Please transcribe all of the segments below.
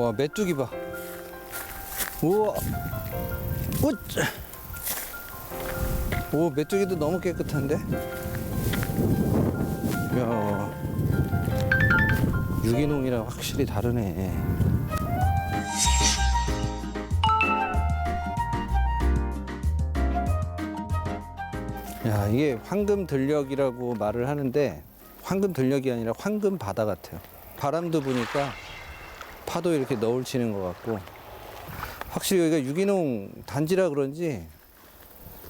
와, 메뚜기 봐. 우와. 우짜. 오, 메뚜기도 너무 깨끗한데? 야, 유기농이랑 확실히 다르네. 야, 이게 황금 들녘이라고 말을 하는데 황금 들녘이 아니라 황금 바다 같아요. 바람도 부니까 파도 이렇게 너울 치는 것 같고, 확실히 여기가 유기농 단지라 그런지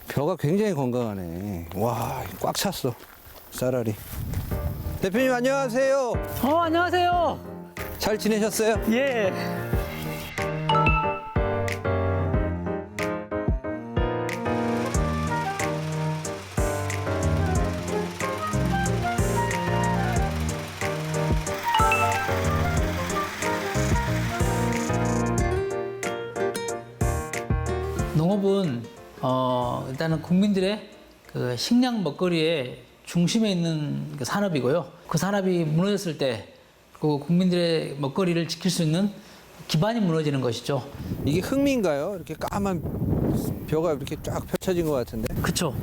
벼가 굉장히 건강하네. 와, 꽉 찼어, 쌀알이. 대표님 안녕하세요. 안녕하세요. 잘 지내셨어요? 예. 농업은 일단은 국민들의 그 식량 먹거리의 중심에 있는 그 산업이고요. 그 산업이 무너졌을 때 그 국민들의 먹거리를 지킬 수 있는 기반이 무너지는 것이죠. 이게 흑미인가요? 이렇게 까만 벼가 이렇게 쫙 펼쳐진 것 같은데? 그렇죠.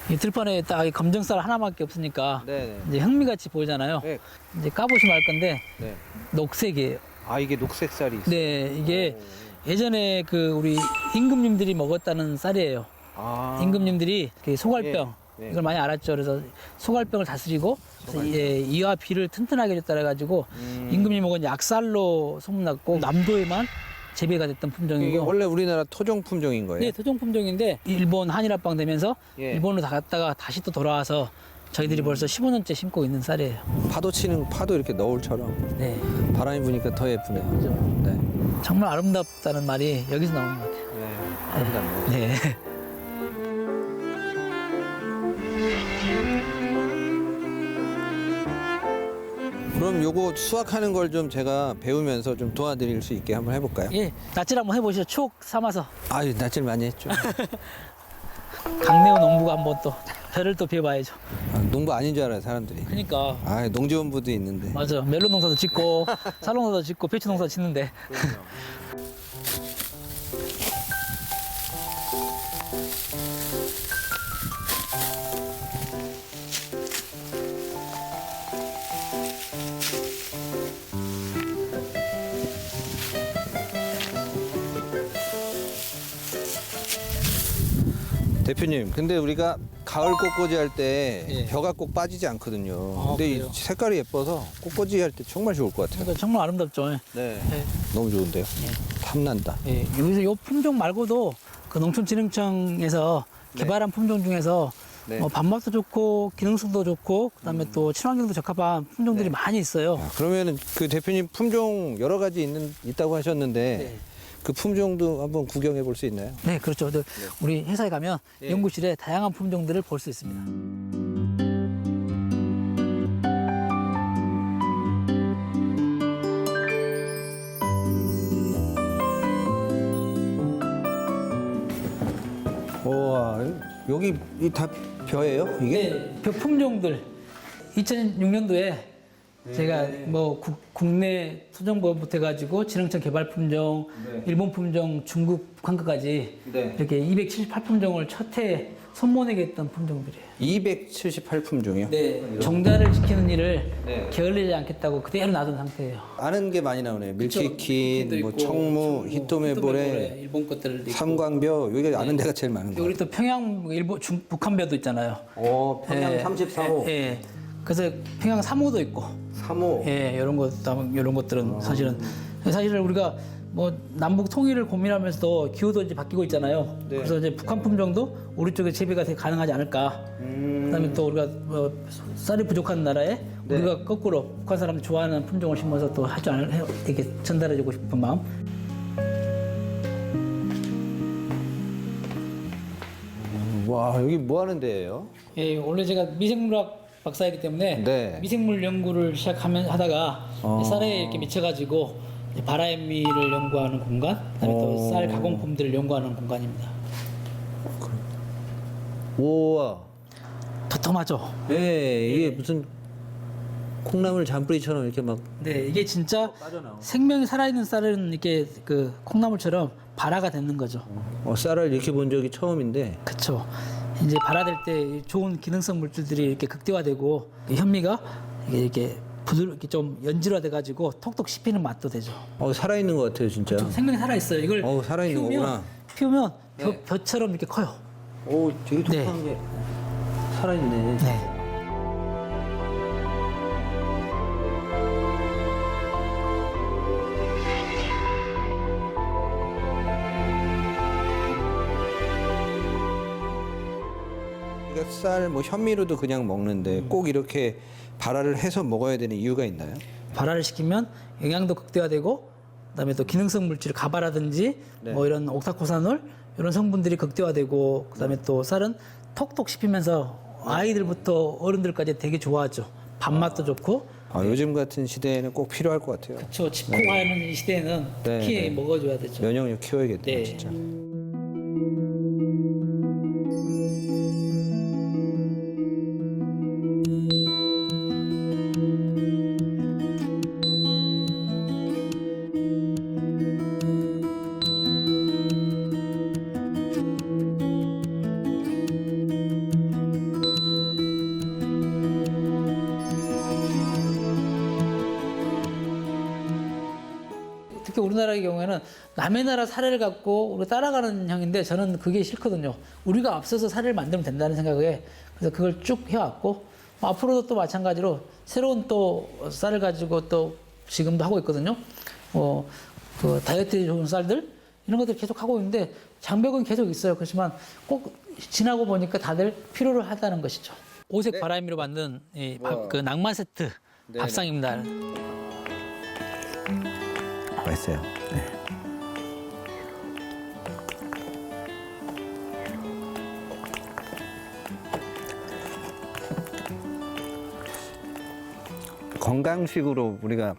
이 들판에 딱 이 검정쌀 하나밖에 없으니까 네네. 이제 흑미같이 보이잖아요. 네. 이제 까보시면 알 건데 네. 녹색이에요. 아, 이게 녹색 쌀이 있어요? 네, 이게 예전에 그 우리 임금님들이 먹었다는 쌀이에요. 아. 임금님들이 그 소갈병 네, 네. 이걸 많이 알았죠. 그래서 소갈병을 다스리고 그래서 이와 비를 튼튼하게 해줬다 해가지고 임금님이 먹은 약살로 소문났고 남도에만 재배가 됐던 이게 품종이고. 원래 우리나라 토종 품종인 거예요? 네, 토종 품종인데 일본 한일합방 되면서 예. 일본으로 다 갔다가 다시 또 돌아와서 저희들이 벌써 15년째 심고 있는 쌀이에요. 파도 치는 파도 이렇게 너울처럼 네, 바람이 부니까 더 예쁘네요. 그죠. 네. 정말 아름답다는 말이 여기서 나오는 것 같아요. 네. 아름답네요. 네. 그럼 요거 수확하는 걸 좀 제가 배우면서 좀 도와드릴 수 있게 한번 해볼까요? 예, 낯질 한번 해보시죠. 추억 삼아서. 아유, 낯질 많이 했죠. 강내원 농부가 한번 또 배를 또 배워봐야죠. 아, 농부 아닌 줄 알아요, 사람들이. 그러니까 아, 농지원부도 있는데. 맞아. 멜론 농사도 짓고 쌀 농사도 짓고 배추 농사도 짓는데. 대표님, 근데 우리가 가을 꽃꽂이 할 때 예. 벼가 꼭 빠지지 않거든요. 아, 근데 이 그래요? 색깔이 예뻐서 꽃꽂이 할 때 정말 좋을 것 같아요. 그러니까 정말 아름답죠. 네. 네. 너무 좋은데요? 탐난다. 예, 여기서 요 품종 말고도 그 농촌진흥청에서 네. 개발한 품종 중에서 네. 뭐 밥맛도 좋고 기능성도 좋고 그다음에 또 친환경도 적합한 품종들이 네. 많이 있어요. 아, 그러면은 그 대표님 품종 여러 가지 있다고 하셨는데 네. 그 품종도 한번 구경해 볼 수 있나요? 네, 그렇죠. 우리 회사에 가면 예. 연구실에 다양한 품종들을 볼 수 있습니다. 우와, 여기 다 벼예요? 이게? 네, 그 품종들 2006년도에 제가 뭐 국내 토종법부터 해가지고 진흥청 개발 품종, 네. 일본 품종, 중국, 북한까지 네. 이렇게 278품종을 첫 해에 선보내게 했던 품종들이에요. 278 품종이요? 네, 정자를 지키는 일을 네. 게을리지 않겠다고 그대로 놔둔 상태예요. 아는 게 많이 나오네요. 밀키킨, 밀키킨도 뭐 있고, 청무, 히토메보레, 일본 것들도 있고. 삼광벼, 여기가 아는 데가 제일 많은 거 우리 같아요. 또 평양, 일본, 북한벼도 있잖아요. 평양 예, 34호, 예, 예. 그래서 평양 3호도 있고. 3호. 예, 이런 것들은 사실은 우리가 뭐 남북 통일을 고민하면서도 기후도 이제 바뀌고 있잖아요. 네. 그래서 이제 북한 품종도 우리 쪽에 재배가 되게 가능하지 않을까. 그다음에 또 우리가 뭐 쌀이 부족한 나라에 네. 우리가 거꾸로 북한 사람들 좋아하는 품종을 심어서 또 하지 않을 이렇게 전달해주고 싶은 마음. 와, 여기 뭐 하는 데예요? 예, 원래 제가 미생물학 박사이기 때문에 네. 미생물 연구를 하다가 쌀에 이렇게 미쳐가지고 바람미를 연구하는 공간, 그다음에 또 쌀 가공품들을 연구하는 공간입니다. 우와. 도톰하죠? 네, 이게 무슨 콩나물 잔뿌리처럼 이렇게 막 네, 이게 진짜 빠져나오고. 생명이 살아있는 쌀은 이렇게 그 콩나물처럼 발화가 되는 거죠. 쌀을 이렇게 본 적이 처음인데 그렇죠. 이제 발화될 때 좋은 기능성 물질들이 이렇게 극대화되고 이 현미가 이렇게 부드럽게 좀 연질화돼 가지고 톡톡 씹히는 맛도 되죠. 살아있는 것 같아요 진짜. 생명이 살아 있어요. 이걸 살아있는 거구나. 피우면 네. 벼처럼 이렇게 커요. 되게 네. 독한 게 살아있네. 네. 그러니까 쌀, 현미로도 그냥 먹는데 꼭 이렇게 발화를 해서 먹어야 되는 이유가 있나요? 발화를 시키면 영양도 극대화되고 그다음에 또 기능성 물질 가바라든지 네. 뭐 이런 옥타코사놀 이런 성분들이 극대화되고 그다음에 또 쌀은 톡톡 씹히면서 아이들부터 어른들까지 되게 좋아하죠. 밥맛도 좋고. 요즘 같은 시대에는 꼭 필요할 것 같아요. 저 짚고 가는 이 시대에는 네, 특히 네. 먹어줘야 되죠. 면역력 키워야겠네요 네. 진짜. 특히 우리나라의 경우에는 남의 나라 사례를 갖고 우리 따라가는 형인데 저는 그게 싫거든요. 우리가 앞서서 사례를 만들면 된다는 생각에 그래서 그걸 쭉 해왔고 앞으로도 또 마찬가지로 새로운 또 쌀을 가지고 또 지금도 하고 있거든요. 그 다이어트에 좋은 쌀들 이런 것들 계속 하고 있는데 장벽은 계속 있어요. 그렇지만 꼭 지나고 보니까 다들 필요로 하다는 것이죠. 오색 바라미로 만든 그 낭만 세트 네, 밥상입니다. 맛있어요. 네. 건강식으로 우리가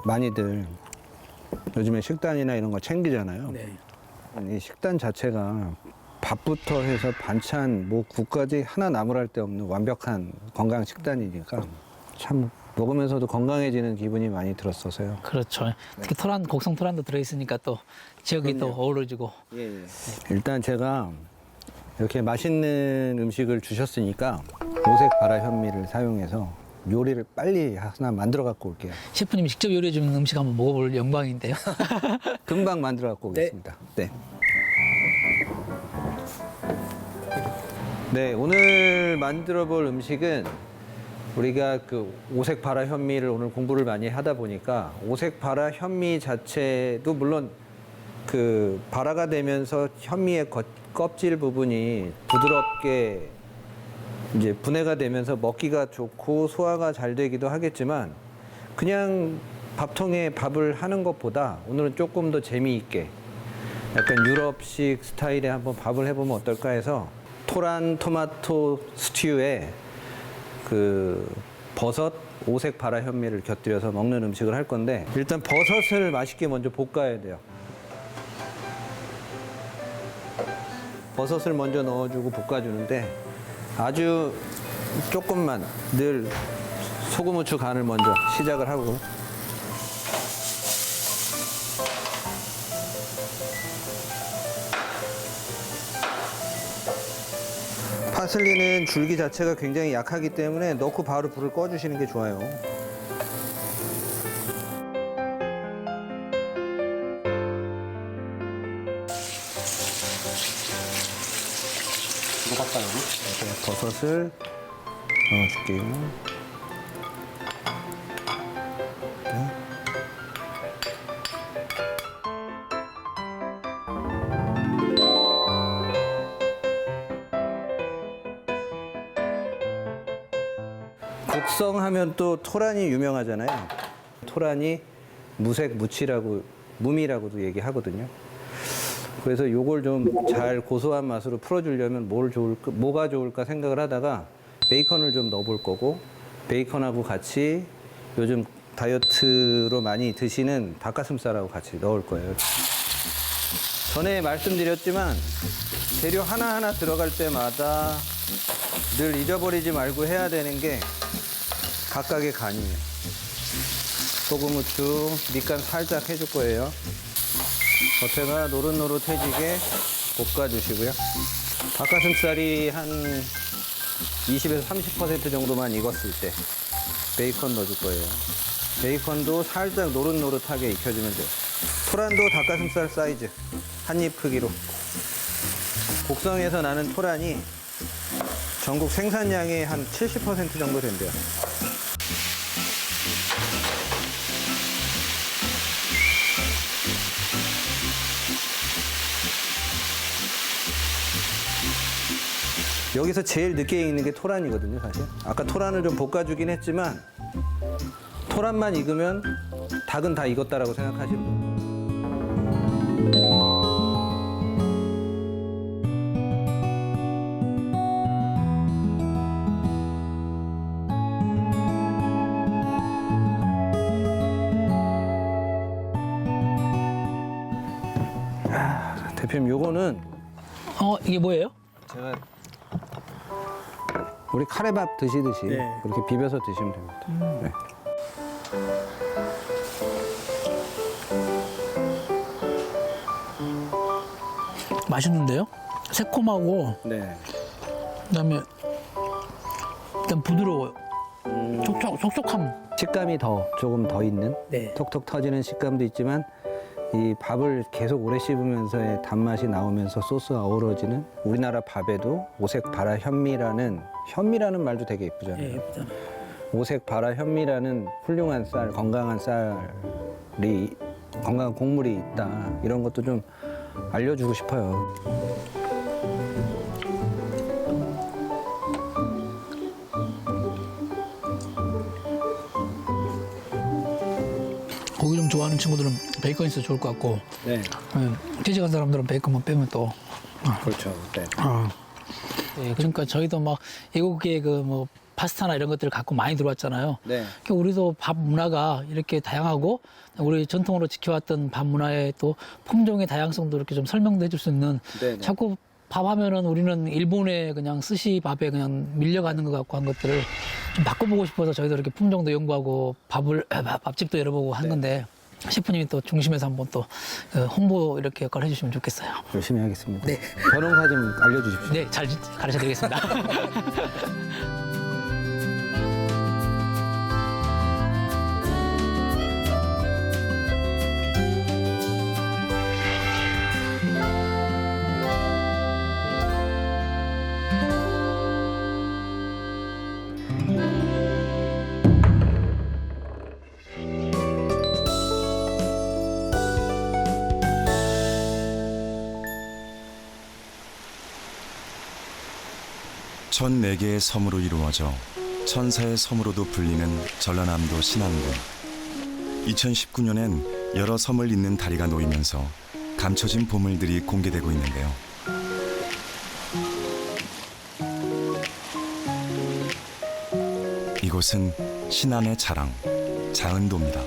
많이들 요즘에 식단이나 이런 거 챙기잖아요. 네. 이 식단 자체가 밥부터 해서 반찬, 국까지 하나 나무랄 데 없는 완벽한 건강 식단이니까 참 먹으면서도 건강해지는 기분이 많이 들었어서요. 그렇죠. 특히 토란, 곡성 토란도 들어있으니까 또 지역이 또 어우러지고. 일단 제가 이렇게 맛있는 음식을 주셨으니까 오색 바라 현미를 사용해서 요리를 빨리 하나 만들어 갖고 올게요. 셰프님이 직접 요리해 주는 음식 한번 먹어볼 영광인데요. 금방 만들어 갖고 오겠습니다. 네. 네, 오늘 만들어 볼 음식은 우리가 그 오색 바라 현미를 오늘 공부를 많이 하다 보니까 오색 바라 현미 자체도 물론 그 발화가 되면서 현미의 껍질 부분이 부드럽게 이제 분해가 되면서 먹기가 좋고 소화가 잘 되기도 하겠지만 그냥 밥통에 밥을 하는 것보다 오늘은 조금 더 재미있게 약간 유럽식 스타일의 한번 밥을 해보면 어떨까 해서 토란 토마토 스튜에 그 버섯 오색 바라 현미를 곁들여서 먹는 음식을 할 건데 일단 버섯을 맛있게 먼저 볶아야 돼요. 버섯을 먼저 넣어주고 볶아주는데 아주 조금만 늘 소금 후추 간을 먼저 시작을 하고 파슬리는 줄기 자체가 굉장히 약하기 때문에 넣고 바로 불을 꺼주시는 게 좋아요. 버섯을 넣어줄게요. 곡성하면 또 토란이 유명하잖아요. 토란이 무색 무치라고 무미라고도 얘기하거든요. 그래서 요걸 좀 잘 고소한 맛으로 풀어주려면 뭐가 좋을까 생각을 하다가 베이컨을 좀 넣어볼 거고 베이컨하고 같이 요즘 다이어트로 많이 드시는 닭가슴살하고 같이 넣을 거예요. 전에 말씀드렸지만 재료 하나하나 들어갈 때마다 늘 잊어버리지 말고 해야 되는 게 각각의 간이에요. 소금, 후추, 밑간 살짝 해줄 거예요. 겉에가 노릇노릇해지게 볶아주시고요. 닭가슴살이 한 20에서 30% 정도만 익었을 때 베이컨 넣어줄 거예요. 베이컨도 살짝 노릇노릇하게 익혀주면 돼요. 토란도 닭가슴살 사이즈 한 입 크기로. 곡성에서 나는 토란이 전국 생산량의 한 70% 정도 된대요. 여기서 제일 늦게 익는 게 토란이거든요, 사실. 아까 토란을 좀 볶아주긴 했지만 토란만 익으면 닭은 다 익었다라고 생각하시면 돼요. 대표님, 요거는 이게 뭐예요? 제가 우리 카레밥 드시듯이 그렇게 비벼서 드시면 됩니다. 네. 맛있는데요? 새콤하고 네. 그다음에 일단 부드러워요. 촉촉함. 식감이 조금 더 있는 네. 톡톡 터지는 식감도 있지만 이 밥을 계속 오래 씹으면서의 단맛이 나오면서 소스가 어우러지는 우리나라 밥에도 오색 발화 현미라는 말도 되게 예쁘잖아요. 예, 예쁘잖아요. 오색 발화 현미라는 훌륭한 쌀, 건강한 곡물이 있다. 이런 것도 좀 알려주고 싶어요. 고기 좀 좋아하는 친구들은 베이컨 있어도 좋을 것 같고 네, 채식한 사람들은 베이컨만 빼면 또 그렇죠. 네. 예, 그러니까 저희도 막 외국의 그 뭐 파스타나 이런 것들을 갖고 많이 들어왔잖아요. 네. 그러니까 우리도 밥 문화가 이렇게 다양하고 우리 전통으로 지켜왔던 밥 문화의 또 품종의 다양성도 이렇게 좀 설명도 해줄 수 있는 네네. 자꾸 밥 하면은 우리는 일본의 그냥 스시 밥에 그냥 밀려가는 것 같고 한 것들을 좀 바꿔보고 싶어서 저희도 이렇게 품종도 연구하고 밥집도 열어보고 한 건데 셰프님이 또 중심에서 한번 또 홍보 이렇게 역할을 해주시면 좋겠어요. 열심히 하겠습니다. 네. 벼농사 좀 알려주십시오. 네, 잘 가르쳐 드리겠습니다. 천네 개의 섬으로 이루어져 천사의 섬으로도 불리는 전라남도 신안군. 2019년엔 여러 섬을 잇는 다리가 놓이면서 감춰진 보물들이 공개되고 있는데요. 이곳은 신안의 자랑, 자은도입니다.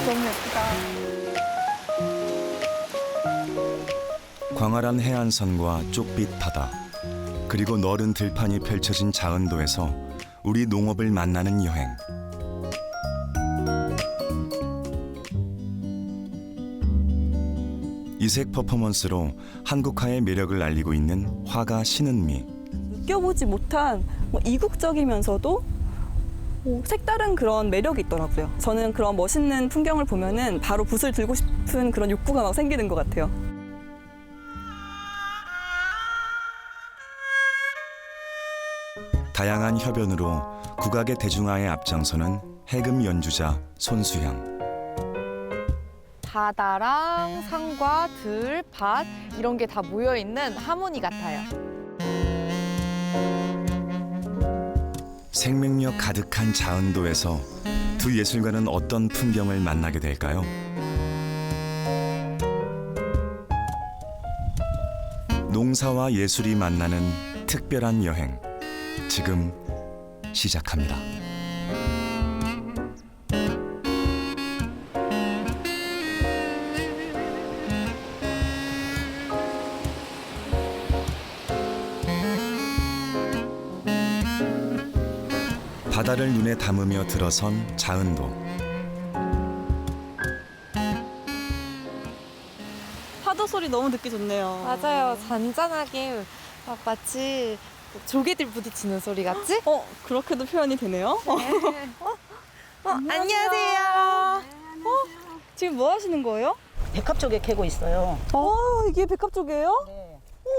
너무 예쁘다. 광활한 해안선과 쪽빛 바다, 그리고 너른 들판이 펼쳐진 자은도에서 우리 농업을 만나는 여행. 이색 퍼포먼스로 한국화의 매력을 알리고 있는 화가 신은미. 느껴보지 못한 이국적이면서도 색다른 그런 매력이 있더라고요. 저는 그런 멋있는 풍경을 보면은 바로 붓을 들고 싶은 그런 욕구가 막 생기는 것 같아요. 다양한 협연으로 국악의 대중화에 앞장서는 해금 연주자 손수향. 바다랑 산과 들, 밭 이런 게 다 모여 있는 하모니 같아요. 생명력 가득한 자은도에서 두 예술가는 어떤 풍경을 만나게 될까요? 농사와 예술이 만나는 특별한 여행, 지금 시작합니다. 바다를 눈에 담으며 들어선 자은도. 파도 소리 너무 듣기 좋네요. 맞아요. 잔잔하게 마치 조개들 부딪히는 소리 같지? 그렇게도 표현이 되네요. 안녕하세요. 지금 뭐 하시는 거예요? 백합조개 캐고 있어요. 이게 백합조개예요? 네.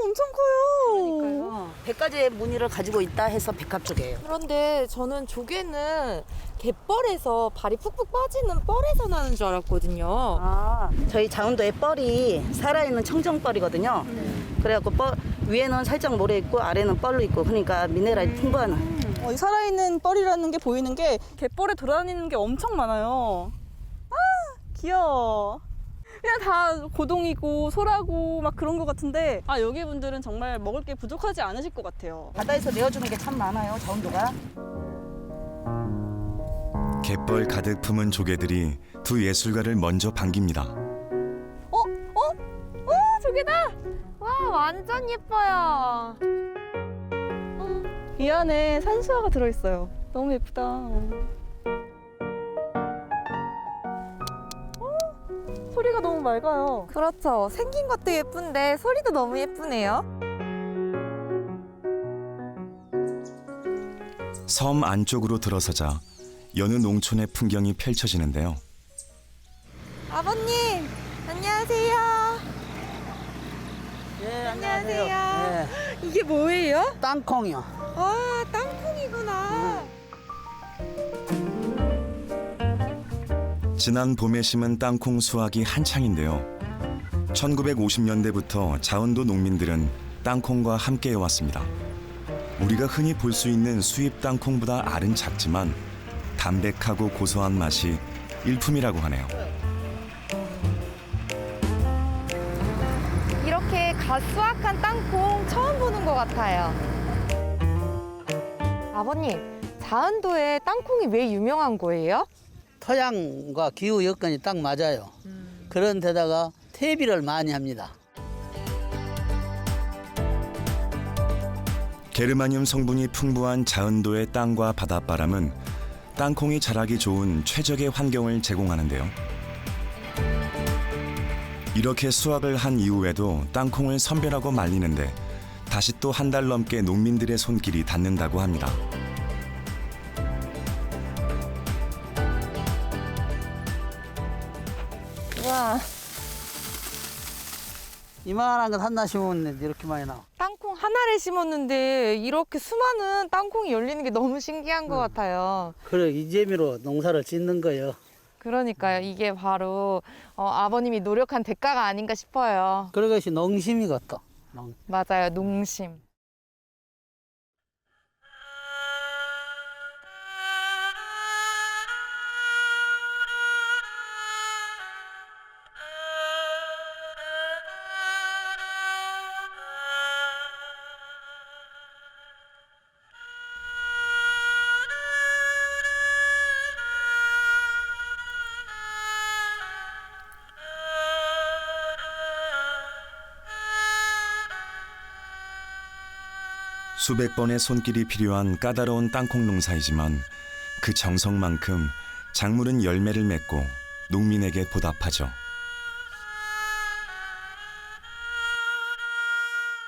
엄청 커요. 100가지의 무늬를 가지고 있다 해서 백합조개예요. 그런데 저는 조개는 갯벌에서 발이 푹푹 빠지는 뻘에서 나는 줄 알았거든요. 저희 자운도의 뻘이 살아있는 청정뻘이거든요. 그래갖고 위에는 살짝 모래 있고 아래는 뻘로 있고 그러니까 미네랄이 풍부한. 이 살아있는 뻘이라는 게 보이는 게 갯벌에 돌아다니는 게 엄청 많아요. 귀여워. 그냥 다 고동이고 소라고 막 그런 것 같은데 여기 분들은 정말 먹을 게 부족하지 않으실 것 같아요. 바다에서 내어주는 게 참 많아요, 자운도가. 갯벌 가득 품은 조개들이 두 예술가를 먼저 반깁니다. 조개다! 와, 완전 예뻐요. 이 안에 산수화가 들어있어요. 너무 예쁘다. 소리가 너무 맑아요. 그렇죠. 생긴 것도 예쁜데 소리도 너무 예쁘네요. 섬 안쪽으로 들어서자 여느 농촌의 풍경이 펼쳐지는데요. 아버님, 안녕하세요. 예, 안녕하세요. 이게 뭐예요? 땅콩이요. 아, 땅콩이구나. 지난 봄에 심은 땅콩 수확이 한창인데요. 1950년대부터 자운도 농민들은 땅콩과 함께 해왔습니다. 우리가 흔히 볼 수 있는 수입 땅콩보다 알은 작지만 담백하고 고소한 맛이 일품이라고 하네요. 이렇게 갓 수확한 땅콩 처음 보는 것 같아요. 아버님, 자은도에 땅콩이 왜 유명한 거예요? 토양과 기후 여건이 딱 맞아요. 그런 데다가 퇴비를 많이 합니다. 게르마늄 성분이 풍부한 자은도의 땅과 바닷바람은 땅콩이 자라기 좋은 최적의 환경을 제공하는데요. 이렇게 수확을 한 이후에도 땅콩을 선별하고 말리는데 다시 또 한 달 넘게 농민들의 손길이 닿는다고 합니다. 와, 이만한 것 하나 심으면 이렇게 많이 나와. 땅콩 하나를 심었는데 이렇게 수많은 땅콩이 열리는 게 너무 신기한 것 같아요. 그래, 이 재미로 농사를 짓는 거예요. 그러니까요. 이게 바로 아버님이 노력한 대가가 아닌가 싶어요. 그것이 농심이거든. 맞아요. 농심. 수백 번의 손길이 필요한 까다로운 땅콩 농사이지만 그 정성만큼 작물은 열매를 맺고 농민에게 보답하죠.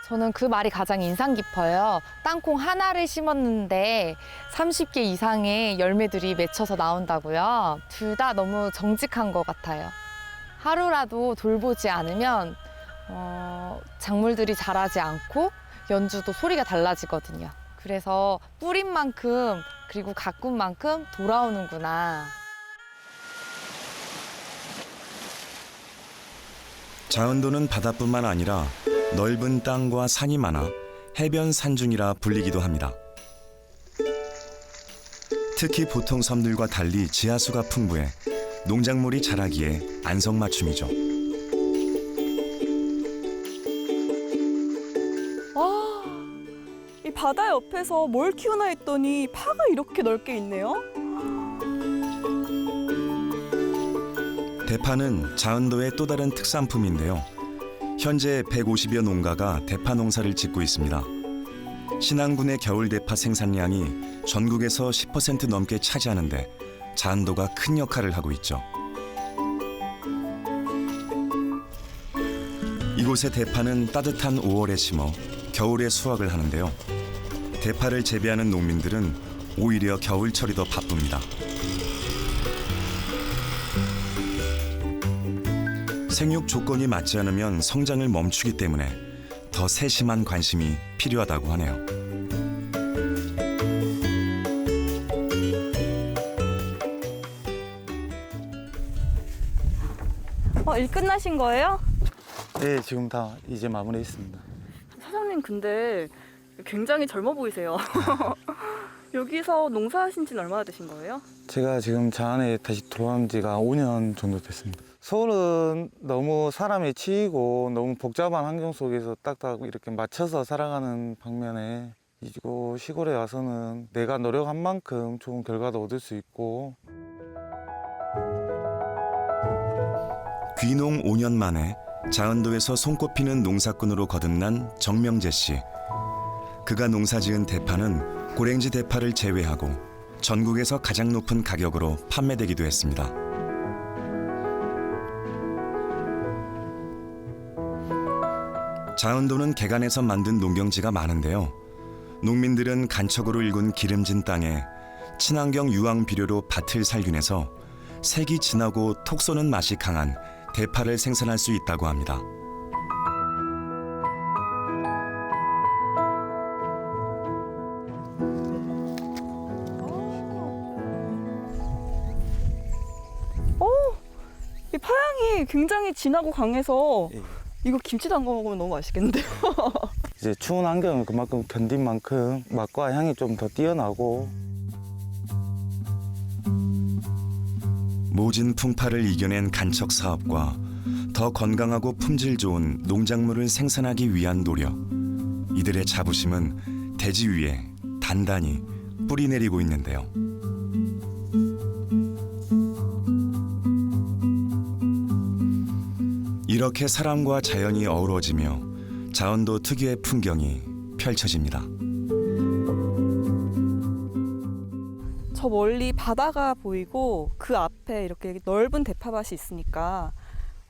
저는 그 말이 가장 인상 깊어요. 땅콩 하나를 심었는데 30개 이상의 열매들이 맺혀서 나온다고요. 둘 다 너무 정직한 것 같아요. 하루라도 돌보지 않으면 작물들이 자라지 않고 연주도 소리가 달라지거든요. 그래서 뿌린 만큼 그리고 가꾼 만큼 돌아오는구나. 자은도는 바다뿐만 아니라 넓은 땅과 산이 많아 해변 산중이라 불리기도 합니다. 특히 보통 섬들과 달리 지하수가 풍부해 농작물이 자라기에 안성맞춤이죠. 와, 이 바다 옆에서 뭘 키우나 했더니 파가 이렇게 넓게 있네요. 대파는 자은도의 또 다른 특산품인데요. 현재 150여 농가가 대파 농사를 짓고 있습니다. 신안군의 겨울 대파 생산량이 전국에서 10% 넘게 차지하는데 자안도가 큰 역할을 하고 있죠. 이곳의 대파는 따뜻한 5월에 심어 겨울에 수확을 하는데요. 대파를 재배하는 농민들은 오히려 겨울철이 더 바쁩니다. 생육 조건이 맞지 않으면 성장을 멈추기 때문에 더 세심한 관심이 필요하다고 하네요. 일 끝나신 거예요? 네, 지금 다 이제 마무리했습니다. 사장님 근데 굉장히 젊어 보이세요. 여기서 농사하신 지는 얼마나 되신 거예요? 제가 지금 자안에 다시 들어온 지가 5년 정도 됐습니다. 서울은 너무 사람이 치이고 너무 복잡한 환경 속에서 딱딱 이렇게 맞춰서 살아가는 반면에 이곳 시골에 와서는 내가 노력한 만큼 좋은 결과도 얻을 수 있고. 귀농 5년 만에 자은도에서 손꼽히는 농사꾼으로 거듭난 정명재 씨. 그가 농사지은 대파는 고랭지 대파를 제외하고 전국에서 가장 높은 가격으로 판매되기도 했습니다. 자은도는 개간에서 만든 농경지가 많은데요. 농민들은 간척으로 일군 기름진 땅에 친환경 유황 비료로 밭을 살균해서 색이 진하고 톡 쏘는 맛이 강한 대파를 생산할 수 있다고 합니다. 이 파향이 굉장히 진하고 강해서 예. 이거 김치 담가 먹으면 너무 맛있겠는데요? 이제 추운 환경을 그만큼 견딘 만큼 맛과 향이 좀 더 뛰어나고. 모진 풍파를 이겨낸 간척 사업과 더 건강하고 품질 좋은 농작물을 생산하기 위한 노력. 이들의 자부심은 대지 위에 단단히 뿌리내리고 있는데요. 이렇게 사람과 자연이 어우러지며 자은도 특유의 풍경이 펼쳐집니다. 저 멀리 바다가 보이고 그 앞에 이렇게 넓은 대파밭이 있으니까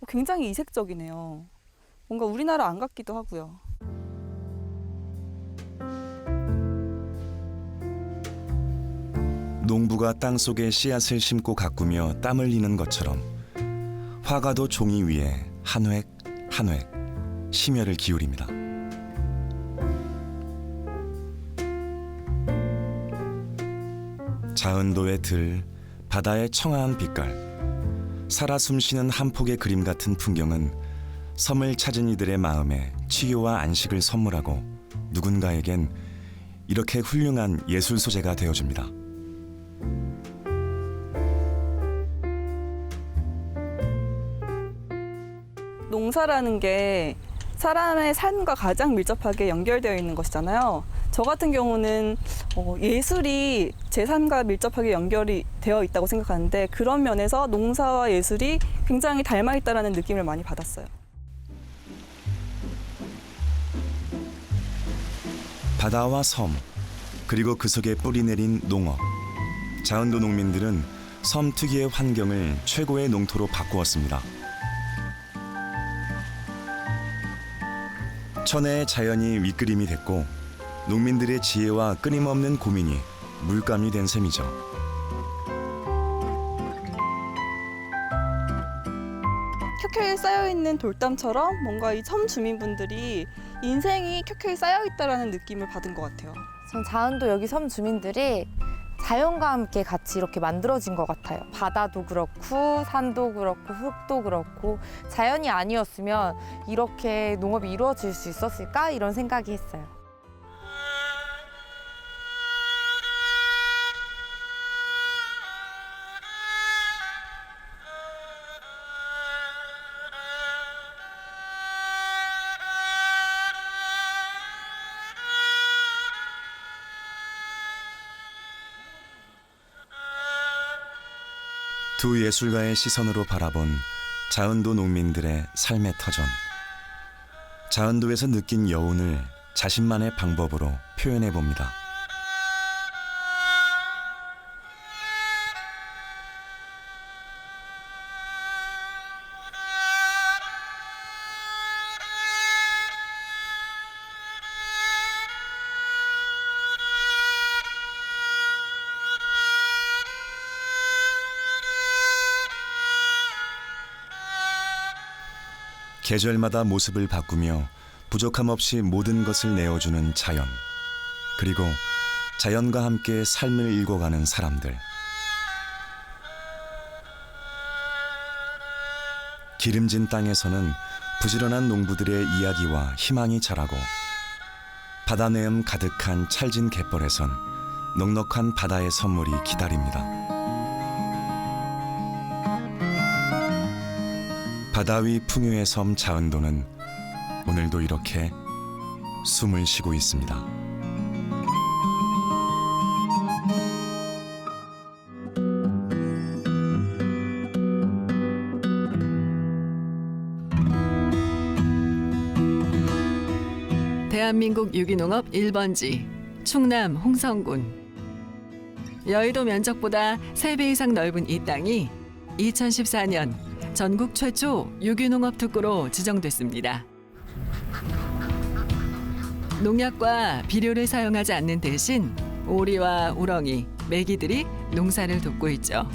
굉장히 이색적이네요. 뭔가 우리나라 안 같기도 하고요. 농부가 땅속에 씨앗을 심고 가꾸며 땀 흘리는 것처럼 화가도 종이 위에 한 획 한 획 심혈을 기울입니다. 자은도의 들, 바다의 청아한 빛깔, 살아 숨쉬는 한 폭의 그림 같은 풍경은 섬을 찾은 이들의 마음에 치유와 안식을 선물하고 누군가에겐 이렇게 훌륭한 예술 소재가 되어줍니다. 농사라는 게 사람의 삶과 가장 밀접하게 연결되어 있는 것이잖아요. 저 같은 경우는 예술이 제 삶과 밀접하게 연결이 되어 있다고 생각하는데 그런 면에서 농사와 예술이 굉장히 닮아 있다는 느낌을 많이 받았어요. 바다와 섬, 그리고 그 속에 뿌리내린 농업. 자은도 농민들은 섬 특유의 환경을 최고의 농토로 바꾸었습니다. 천혜의 자연이 윗그림이 됐고 농민들의 지혜와 끊임없는 고민이 물감이 된 셈이죠. 켜켜이 쌓여있는 돌담처럼 뭔가 이 섬 주민분들이 인생이 켜켜이 쌓여있다는 느낌을 받은 것 같아요. 전 자은도 여기 섬 주민들이 자연과 함께 같이 이렇게 만들어진 것 같아요. 바다도 그렇고 산도 그렇고 흙도 그렇고 자연이 아니었으면 이렇게 농업이 이루어질 수 있었을까? 이런 생각이 했어요. 두 예술가의 시선으로 바라본 자은도 농민들의 삶의 터전. 자은도에서 느낀 여운을 자신만의 방법으로 표현해 봅니다. 계절마다 모습을 바꾸며 부족함 없이 모든 것을 내어주는 자연, 그리고 자연과 함께 삶을 읽어가는 사람들. 기름진 땅에서는 부지런한 농부들의 이야기와 희망이 자라고, 바다 내음 가득한 찰진 갯벌에선 넉넉한 바다의 선물이 기다립니다. 바다 위 풍요의 섬 자은도는 오늘도 이렇게 숨을 쉬고 있습니다. 대한민국 유기농업 1번지 충남 홍성군. 여의도 면적보다 3배 이상 넓은 이 땅이 2014년 전국 최초 유기농업 특구로 지정됐습니다. 농약과 비료를 사용하지 않는 대신 오리와 우렁이, 메기들이 농사를 돕고 있죠.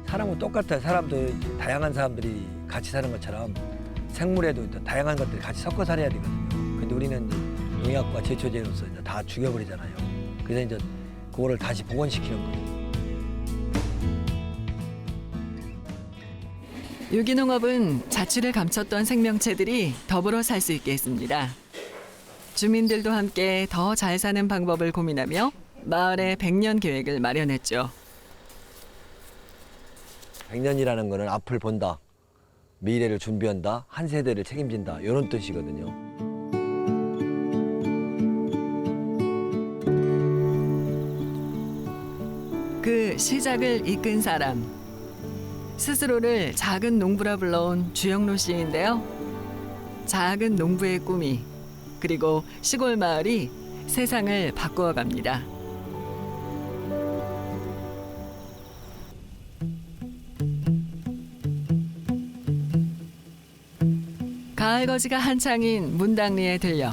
사람은 똑같아요. 사람도 다양한 사람들이 같이 사는 것처럼 생물에도 다양한 것들이 같이 섞어 살아야 되거든요. 근데 우리는 이제 농약과 제초제로서 이제 다 죽여버리잖아요. 그래서 이제 그거를 다시 복원시키는 거예요. 유기농업은 자취를 감췄던 생명체들이 더불어 살 수 있게 했습니다. 주민들도 함께 더 잘 사는 방법을 고민하며 마을의 100년 계획을 마련했죠. 100년이라는 거는 앞을 본다, 미래를 준비한다, 한 세대를 책임진다 이런 뜻이거든요. 그 시작을 이끈 사람. 스스로를 작은 농부라 불러온 주영로 씨인데요. 작은 농부의 꿈이, 그리고 시골 마을이 세상을 바꾸어 갑니다. 가을 거지가 한창인 문당리에 들려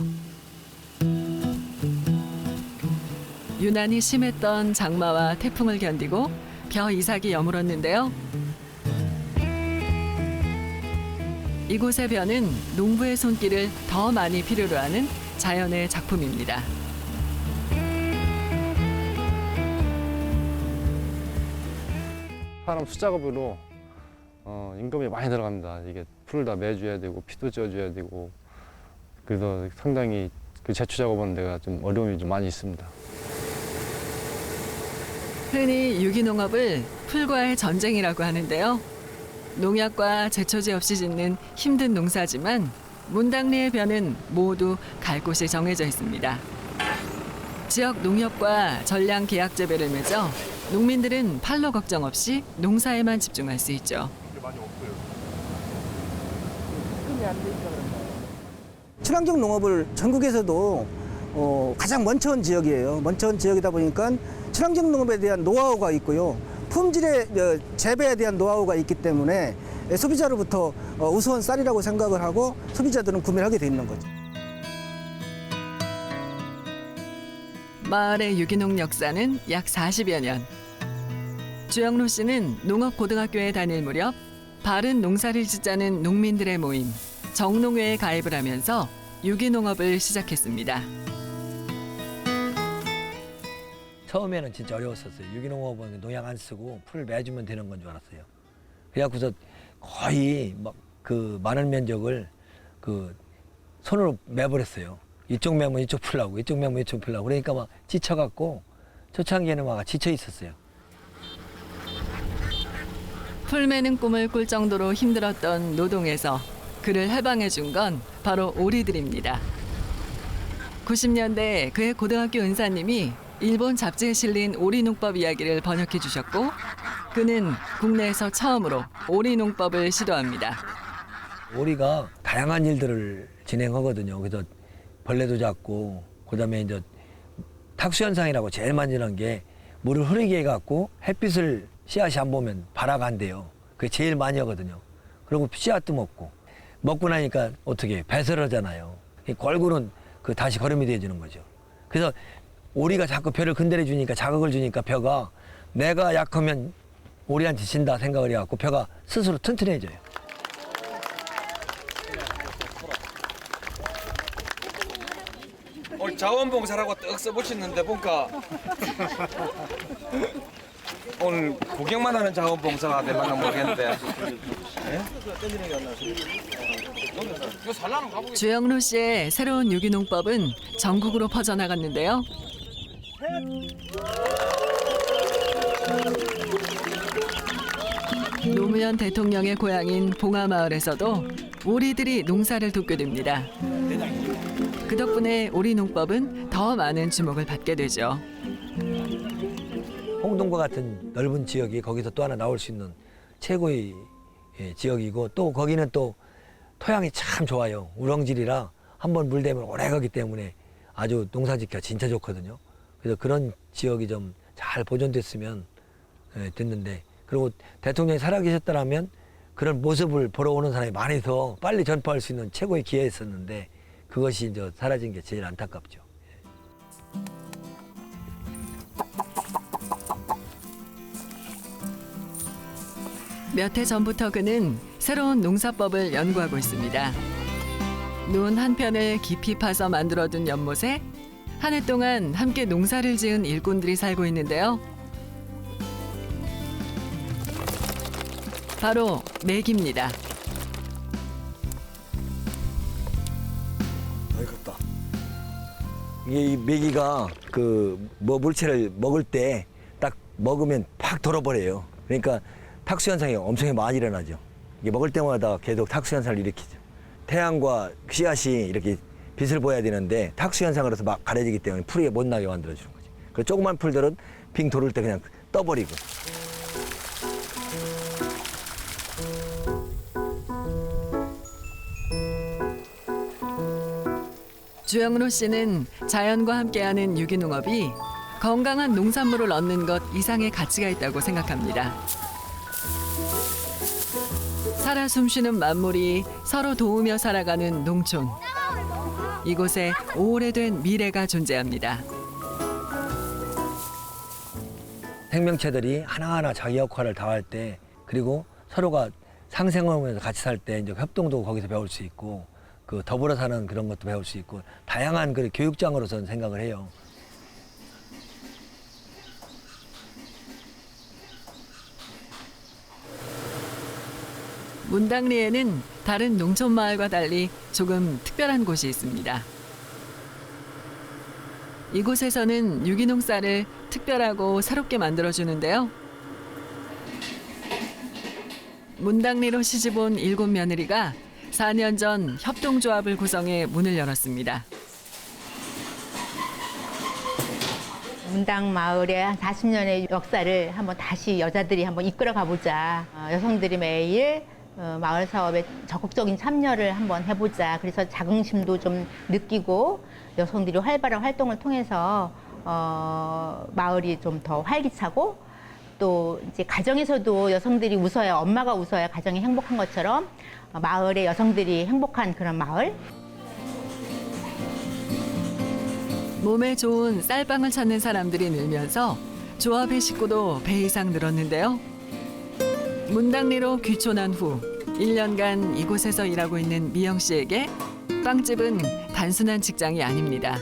유난히 심했던 장마와 태풍을 견디고 벼 이삭이 여물었는데요. 이곳의 벼는 농부의 손길을 더 많이 필요로 하는 자연의 작품입니다. 사람 수작업으로 임금이 많이 들어갑니다. 이게 풀을 다 매줘야 되고 피도 쪄줘야 되고, 그래서 상당히 그 제초 작업하는 데가 좀 어려움이 좀 많이 있습니다. 흔히 유기농업을 풀과의 전쟁이라고 하는데요. 농약과 제초제 없이 짓는 힘든 농사지만 문당리의 벼는 모두 갈 곳이 정해져 있습니다. 지역 농협과 전량 계약 재배를 맺어 농민들은 판로 걱정 없이 농사에만 집중할 수 있죠. 친환경 농업을 전국에서도 가장 먼저 온 지역이에요. 먼저 온 지역이다 보니까 친환경 농업에 대한 노하우가 있고요. 품질의 재배에 대한 노하우가 있기 때문에 소비자로부터 우수한 쌀이라고 생각을 하고 소비자들은 구매를 하게 돼 있는 거죠. 마을의 유기농 역사는 약 40여 년. 주영로 씨는 농업고등학교에 다닐 무렵 바른 농사를 짓자는 농민들의 모임 정농회에 가입을 하면서 유기농업을 시작했습니다. 처음에는 진짜 어려웠었어요. 유기농업은 농약 안 쓰고 풀 매주면 되는 건 줄 알았어요. 그래갖고서 거의 막 그 많은 면적을 그 손으로 매버렸어요. 이쪽 매면 이쪽 풀라고, 이쪽 매면 이쪽 풀라고. 그러니까 막 지쳐갖고 초창기에는 막 지쳐 있었어요. 풀 매는 꿈을 꿀 정도로 힘들었던 노동에서 그를 해방해 준 건 바로 오리들입니다. 90년대 그의 고등학교 은사님이 일본 잡지에 실린 오리농법 이야기를 번역해 주셨고 그는 국내에서 처음으로 오리농법을 시도합니다. 오리가 다양한 일들을 진행하거든요. 그래서 벌레도 잡고 그다음에 이제 탁수 현상이라고 제일 많이 일어난 게 물을 흐르게 해갖고 햇빛을 씨앗이 안 보면 발아간대요. 그게 제일 많이 하거든요. 그리고 씨앗도 먹고 나니까 어떻게 배설하잖아요. 걸고는 그 다시 거름이 돼주는 거죠. 그래서 오리가 자꾸 벼를 근대려 주니까 자극을 주니까 벼가 내가 약하면 오리한테 진다 생각을 해갖고 벼가 스스로 튼튼해져요. 오늘 자원봉사라고 떡 써보시는데 보니까 오늘 구경만 하는 자원봉사가 될랑가 모르겠는데. 주영로 씨의 새로운 유기농법은 전국으로 퍼져나갔는데요. 노무현 대통령의 고향인 봉하마을에서도 오리들이 농사를 돕게 됩니다. 그 덕분에 오리 농법은 더 많은 주목을 받게 되죠. 홍동과 같은 넓은 지역이 거기서 또 하나 나올 수 있는 최고의 지역이고 또 거기는 또 토양이 참 좋아요. 우렁질이라 한번 물 대면 오래 가기 때문에 아주 농사짓기가 진짜 좋거든요. 그래서 그런 지역이 좀 잘 보존됐으면 됐는데 그리고 대통령이 살아계셨더라면 그런 모습을 보러 오는 사람이 많이 더 빨리 전파할 수 있는 최고의 기회였었는데 그것이 이제 사라진 게 제일 안타깝죠. 몇 해 전부터 그는 새로운 농사법을 연구하고 있습니다. 논 한 편을 깊이 파서 만들어둔 연못에 한 해 동안 함께 농사를 지은 일꾼들이 살고 있는데요. 바로 메기입니다. 이게 이 메기가 그 물체를 먹을 때 딱 먹으면 팍 돌아버려요. 그러니까 탁수 현상이 엄청 많이 일어나죠. 이게 먹을 때마다 계속 탁수 현상을 일으키죠. 태양과 씨앗이 이렇게 빛을 보여야 되는데 탁수 현상으로서 막 가려지기 때문에 풀이 못 나게 만들어주는 거지. 그 조그만 풀들은 빙 돌을 때 그냥 떠버리고. 주영로 씨는 자연과 함께하는 유기농업이 건강한 농산물을 얻는 것 이상의 가치가 있다고 생각합니다. 살아 숨쉬는 만물이 서로 도우며 살아가는 농촌. 이곳에 오래된 미래가 존재합니다. 생명체들이 하나하나 자기 역할을 다할 때 그리고 서로가 상생하면서 같이 살 때 이제 협동도 거기서 배울 수 있고 그 더불어 사는 그런 것도 배울 수 있고 다양한 그 교육장으로서는 생각을 해요. 문당리에는 다른 농촌 마을과 달리 조금 특별한 곳이 있습니다. 이곳에서는 유기농 쌀을 특별하고 새롭게 만들어주는데요. 문당리로 시집온 7며느리가 4년 전 협동조합을 구성해 문을 열었습니다. 문당 마을의 한 40년의 역사를 한번 다시 여자들이 한번 이끌어 가보자. 여성들이 매일 마을 사업에 적극적인 참여를 한번 해보자. 그래서 자긍심도 좀 느끼고 여성들이 활발한 활동을 통해서 마을이 좀 더 활기차고 또 이제 가정에서도 여성들이 웃어야 엄마가 웃어야 가정이 행복한 것처럼 마을의 여성들이 행복한 그런 마을. 몸에 좋은 쌀빵을 찾는 사람들이 늘면서 조합의 식구도 배 이상 늘었는데요. 문당리로 귀촌한 후 1년간 이곳에서 일하고 있는 미영 씨에게 빵집은 단순한 직장이 아닙니다.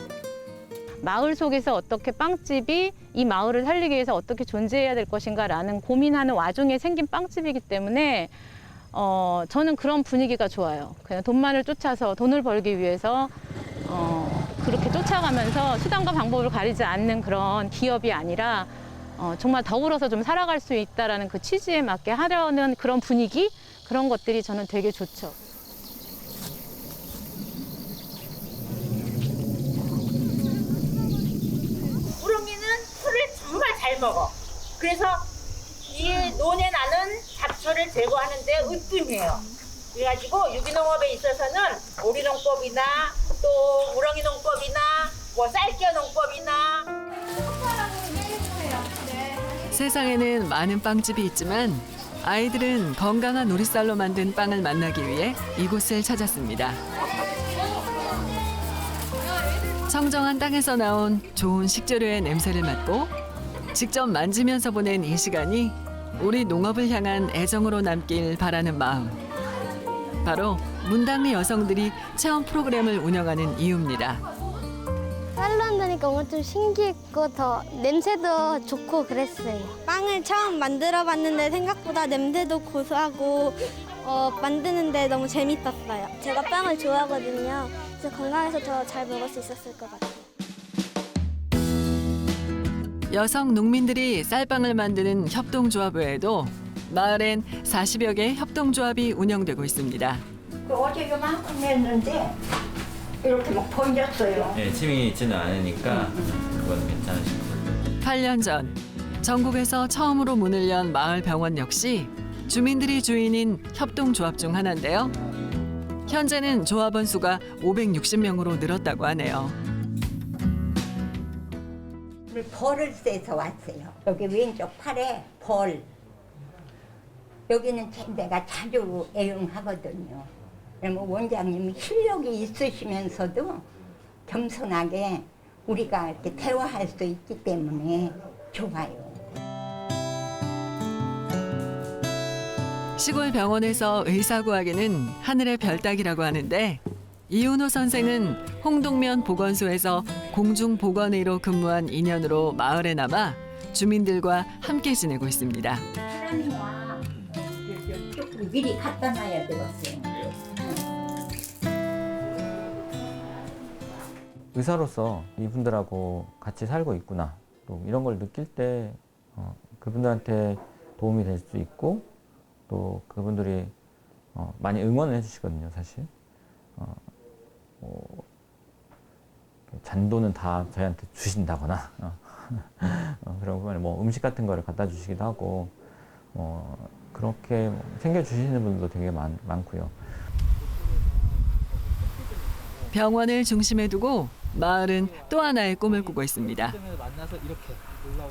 마을 속에서 어떻게 빵집이 이 마을을 살리기 위해서 어떻게 존재해야 될 것인가라는 고민하는 와중에 생긴 빵집이기 때문에 저는 그런 분위기가 좋아요. 그냥 돈만을 쫓아서 돈을 벌기 위해서 그렇게 쫓아가면서 수단과 방법을 가리지 않는 그런 기업이 아니라 정말 더불어서 좀 살아갈 수 있다라는 그 취지에 맞게 하려는 그런 분위기, 그런 것들이 저는 되게 좋죠. 우렁이는 풀을 정말 잘 먹어. 그래서 이 논에 나는 잡초를 제거하는데 으뜸해요. 그래가지고 유기농업에 있어서는 오리농법이나 또 우렁이농법이나 뭐 쌀겨농법이나 세상에는 많은 빵집이 있지만 아이들은 건강한 우리쌀로 만든 빵을 만나기 위해 이곳을 찾았습니다. 청정한 땅에서 나온 좋은 식재료의 냄새를 맡고 직접 만지면서 보낸 이 시간이 우리 농업을 향한 애정으로 남길 바라는 마음. 바로 문당리 여성들이 체험 프로그램을 운영하는 이유입니다. 쌀로 한다니까 뭔가 좀 신기했고 더 냄새도 좋고 그랬어요. 빵을 처음 만들어 봤는데 생각보다 냄새도 고소하고 만드는데 너무 재밌었어요. 제가 빵을 좋아하거든요. 그래서 건강해서 더 잘 먹을 수 있었을 것 같아요. 여성 농민들이 쌀빵을 만드는 협동조합 외에도 마을엔 40여 개의 협동조합이 운영되고 있습니다. 어제 요만큼 했는데 이렇게 막 번졌어요. 네, 침이 있지는 않으니까 그건 괜찮으실 거예요. 8년 전 전국에서 처음으로 문을 연 마을 병원 역시 주민들이 주인인 협동조합 중 하나인데요. 현재는 조합원 수가 560명으로 늘었다고 하네요. 벌을 쐬서 왔어요. 여기 왼쪽 팔에 벌. 여기는 내가 자주 애용하거든요. 그러면 원장님이 실력이 있으시면서도 겸손하게 우리가 이렇게 대화할 수 있기 때문에 좋아요. 시골 병원에서 의사 구하기는 하늘의 별 따기라고 하는데 이윤호 선생은 홍동면 보건소에서 공중보건의로 근무한 인연으로 마을에 남아 주민들과 함께 지내고 있습니다. 사람이와 조금 미리 갖다 놔야 되겠어요. 의사로서 이분들하고 같이 살고 있구나. 또 이런 걸 느낄 때 그분들한테 도움이 될 수 있고 또 그분들이 많이 응원을 해주시거든요, 사실. 잔돈은 다 저희한테 주신다거나 그런 거는 뭐 음식 같은 거를 갖다 주시기도 하고 그렇게 챙겨주시는 분들도 되게 많고요. 병원을 중심에 두고 마을은 또 하나의 꿈을 꾸고 있습니다.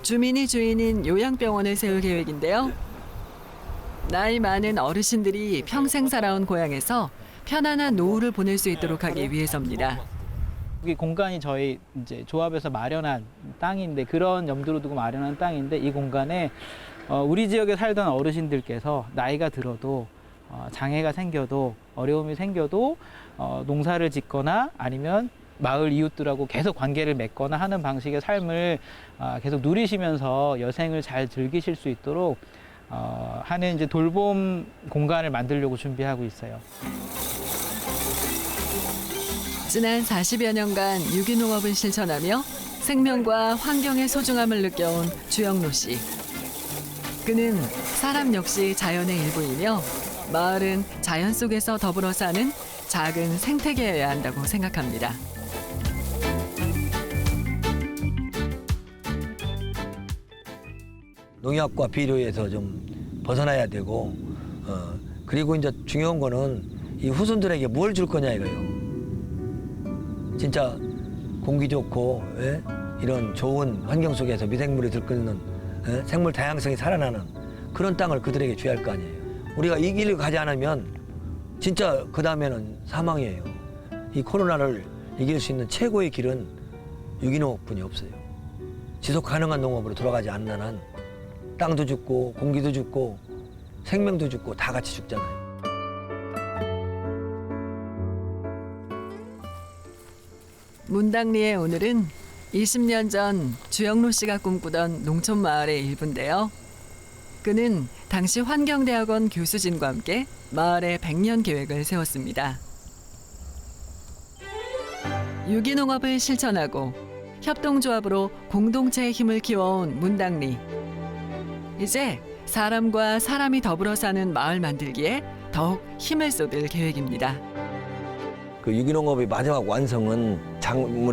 주민이 주인인 요양병원을 세울 계획인데요. 나이 많은 어르신들이 평생 살아온 고향에서 편안한 노후를 보낼 수 있도록 하기 위해서입니다. 이 공간이 저희 이제 조합에서 마련한 땅인데 그런 염두로 두고 마련한 땅인데 이 공간에 우리 지역에 살던 어르신들께서 나이가 들어도 장애가 생겨도 어려움이 생겨도 농사를 짓거나 아니면 마을 이웃들하고 계속 관계를 맺거나 하는 방식의 삶을 계속 누리시면서 여생을 잘 즐기실 수 있도록 하는 이제 돌봄 공간을 만들려고 준비하고 있어요. 지난 40여 년간 유기농업을 실천하며 생명과 환경의 소중함을 느껴온 주영로 씨. 그는 사람 역시 자연의 일부이며 마을은 자연 속에서 더불어 사는 작은 생태계여야 한다고 생각합니다. 농약과 비료에서 좀 벗어나야 되고 그리고 이제 중요한 거는 이 후손들에게 뭘 줄 거냐 이거예요. 진짜 공기 좋고 이런 좋은 환경 속에서 미생물이 들끓는 생물 다양성이 살아나는 그런 땅을 그들에게 줘야 할 거 아니에요. 우리가 이 길을 가지 않으면 진짜 그 다음에는 사망이에요. 이 코로나를 이길 수 있는 최고의 길은 유기농업뿐이 없어요. 지속 가능한 농업으로 돌아가지 않는 한 땅도 죽고 공기도 죽고 생명도 죽고 다 같이 죽잖아요. 문당리의 오늘은 20년 전 주영로 씨가 꿈꾸던 농촌 마을의 일부인데요. 그는 당시 환경대학원 교수진과 함께 마을의 100년 계획을 세웠습니다. 유기농업을 실천하고 협동조합으로 공동체의 힘을 키워온 문당리. 이제 사람과 사람이 더불어 사는 마을 만들기에 더욱 힘을 쏟을 계획입니다. 그 유기농업의 마지막 완성은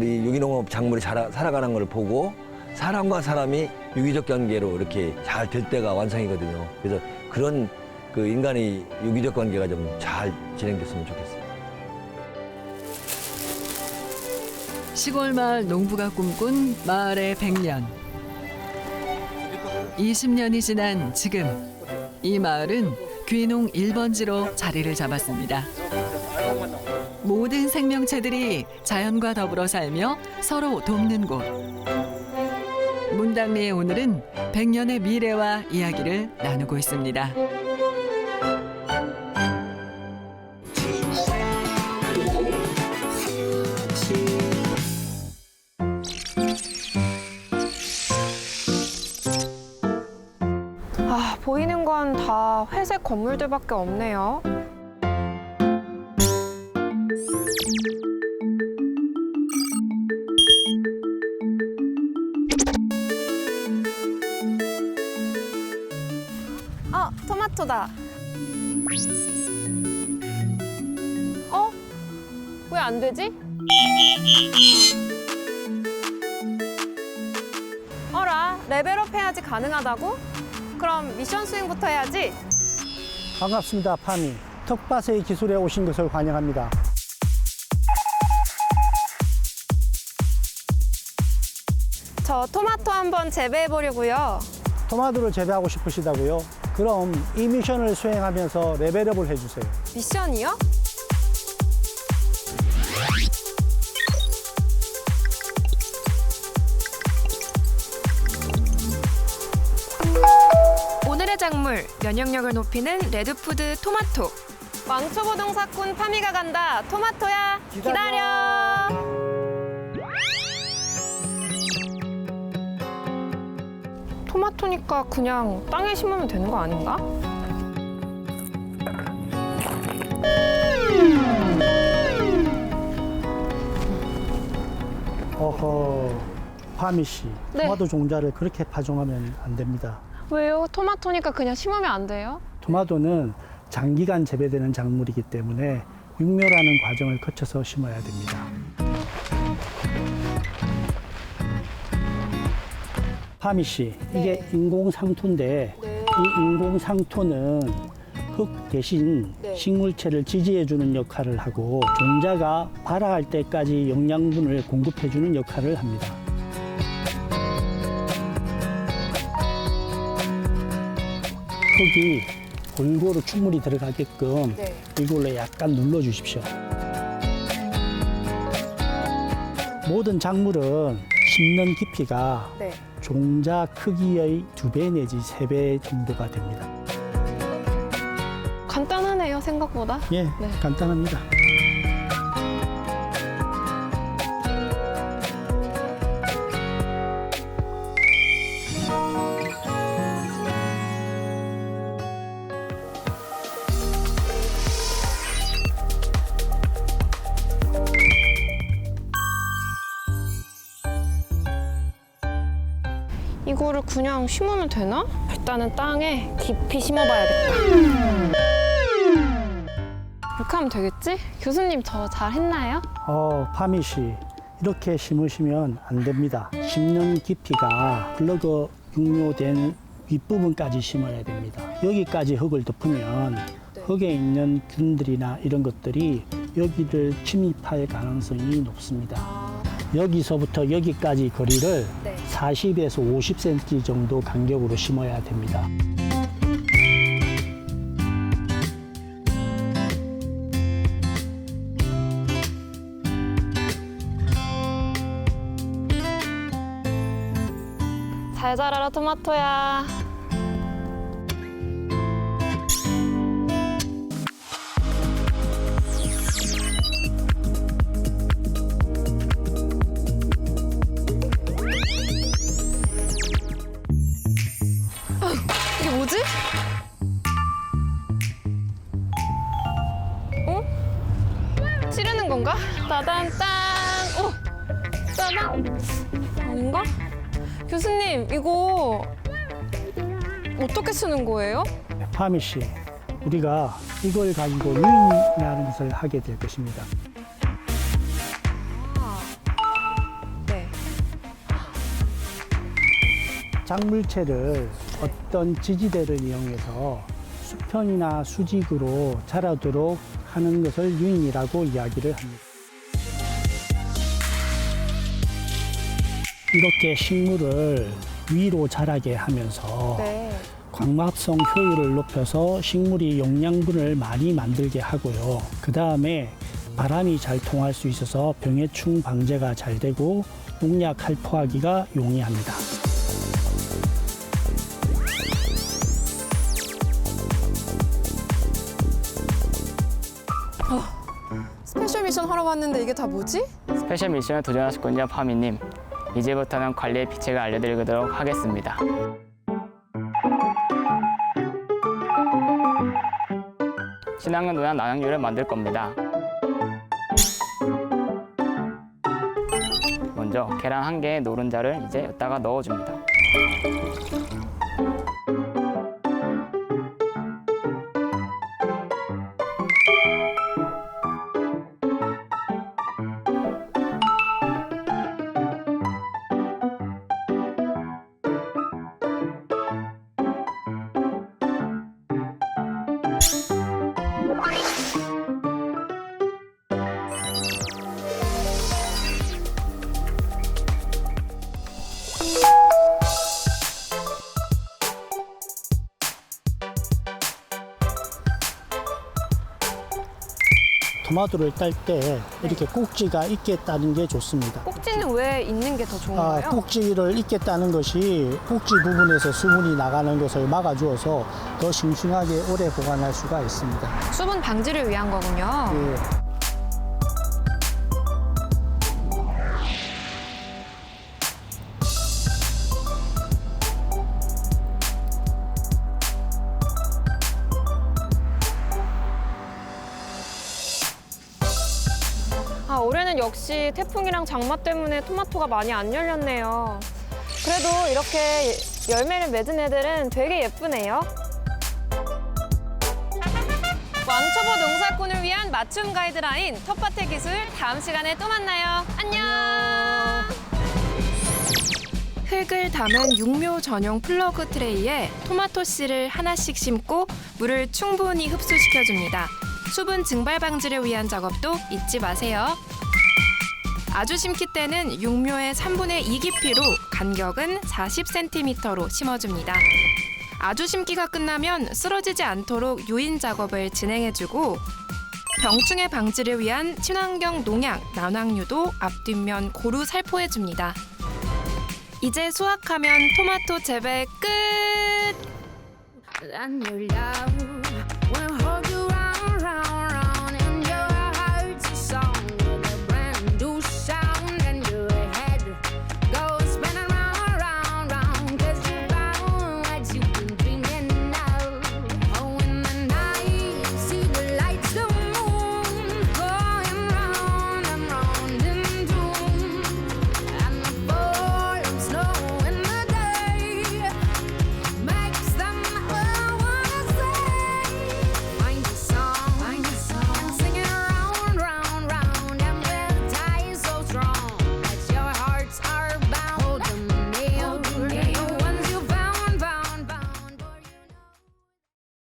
유기농업 작물이 살아가는 걸 보고 사람과 사람이 유기적 관계로 이렇게 잘 될 때가 완성이거든요. 그래서 그런 그 인간의 유기적 관계가 좀 잘 진행됐으면 좋겠어요. 시골 마을 농부가 꿈꾼 마을의 100년. 20년이 지난 지금 이 마을은 귀농 1번지로 자리를 잡았습니다. 모든 생명체들이 자연과 더불어 살며 서로 돕는 곳. 문당리의 오늘은 100년의 미래와 이야기를 나누고 있습니다. 아, 보이는 건 다 회색 건물들밖에 없네요. 토마토다. 왜 안 되지? 어라, 레벨업 해야지 가능하다고? 그럼 미션 수행부터 해야지. 반갑습니다, 파미. 텃밭의 기술에 오신 것을 환영합니다. 저 토마토 한번 재배해 보려고요. 토마토를 재배하고 싶으시다고요? 그럼 이 미션을 수행하면서 레벨업을 해주세요. 미션이요? 오늘의 작물, 면역력을 높이는 레드푸드 토마토. 왕초보동사꾼 파미가 간다. 토마토야, 기다려. 토마토니까 그냥 땅에 심으면 되는 거 아닌가? 어허, 파미 씨. 네. 토마토 종자를 그렇게 파종하면 안 됩니다. 왜요? 토마토니까 그냥 심으면 안 돼요? 토마토는 장기간 재배되는 작물이기 때문에 육묘라는 과정을 거쳐서 심어야 됩니다. 파미 씨, 이게 인공상토인데 이 인공상토는 흙 대신 식물체를 지지해주는 역할을 하고 종자가 발화할 때까지 영양분을 공급해주는 역할을 합니다. 흙이 골고루 충분히 들어가게끔 이걸로 약간 눌러주십시오. 모든 작물은 심는 깊이가 종자 크기의 2배 내지 3배 정도가 됩니다. 간단하네요, 생각보다. 예, 간단합니다. 이거를 그냥 심으면 되나? 일단은 땅에 깊이 심어봐야겠다. 이렇게 하면 되겠지? 교수님 저 잘했나요? 파미 씨, 이렇게 심으시면 안 됩니다. 심는 깊이가 플러그 육묘된 윗부분까지 심어야 됩니다. 여기까지 흙을 덮으면 흙에 있는 균들이나 이런 것들이 여기를 침입할 가능성이 높습니다. 여기서부터 여기까지 거리를 40에서 50cm 정도 간격으로 심어야 됩니다. 잘 자라라 토마토야. 이게 뭐지? 찌르는 건가? 따단 땅. 따단. 아닌가? 교수님, 이거 어떻게 쓰는 거예요? 파미 씨, 우리가 이걸 가지고 유인이라는 것을 하게 될 것입니다. 작물체를 어떤 지지대를 이용해서 숲에 수평이나 수직으로 자라도록 하는 것을 유인이라고 이야기를 합니다. 이렇게 식물을 위로 자라게 하면서 광합성 효율을 높여서 식물이 용량분을 많이 만들게 하고요. 그 다음에 바람이 잘 통할 수 있어서 병해충 방제가 잘 되고 농약 할포하기가 용이합니다. 스페셜 미션 하러 왔는데 이게 다 뭐지? 스페셜 미션에 도전하셨군요, 파미님. 이제부터는 관리의 비책을 알려드리도록 하겠습니다. 친환경 농약 난황류를 만들 겁니다. 먼저 계란 1개의 노른자를 이제 여기다가 넣어줍니다. 토마토를 딸 때 이렇게 꼭지가 있게 따는 게 좋습니다. 꼭지는 왜 있는 게 더 좋은가요? 꼭지를 있게 따는 것이 꼭지 부분에서 수분이 나가는 것을 막아주어서 더 싱싱하게 오래 보관할 수가 있습니다. 수분 방지를 위한 거군요. 예. 올해는 역시 태풍이랑 장마 때문에 토마토가 많이 안 열렸네요. 그래도 이렇게 열매를 맺은 애들은 되게 예쁘네요. 왕초보 농사꾼을 위한 맞춤 가이드라인 텃밭의 기술, 다음 시간에 또 만나요. 안녕. 흙을 담은 육묘 전용 플러그 트레이에 토마토 씨를 하나씩 심고 물을 충분히 흡수시켜줍니다. 수분 증발 방지를 위한 작업도 잊지 마세요. 아주 심기 때는 육묘의 3분의 2 깊이로 간격은 40cm로 심어줍니다. 아주 심기가 끝나면 쓰러지지 않도록 유인 작업을 진행해주고 병충해 방지를 위한 친환경 농약, 난황류도 앞뒷면 고루 살포해줍니다. 이제 수확하면 토마토 재배 끝!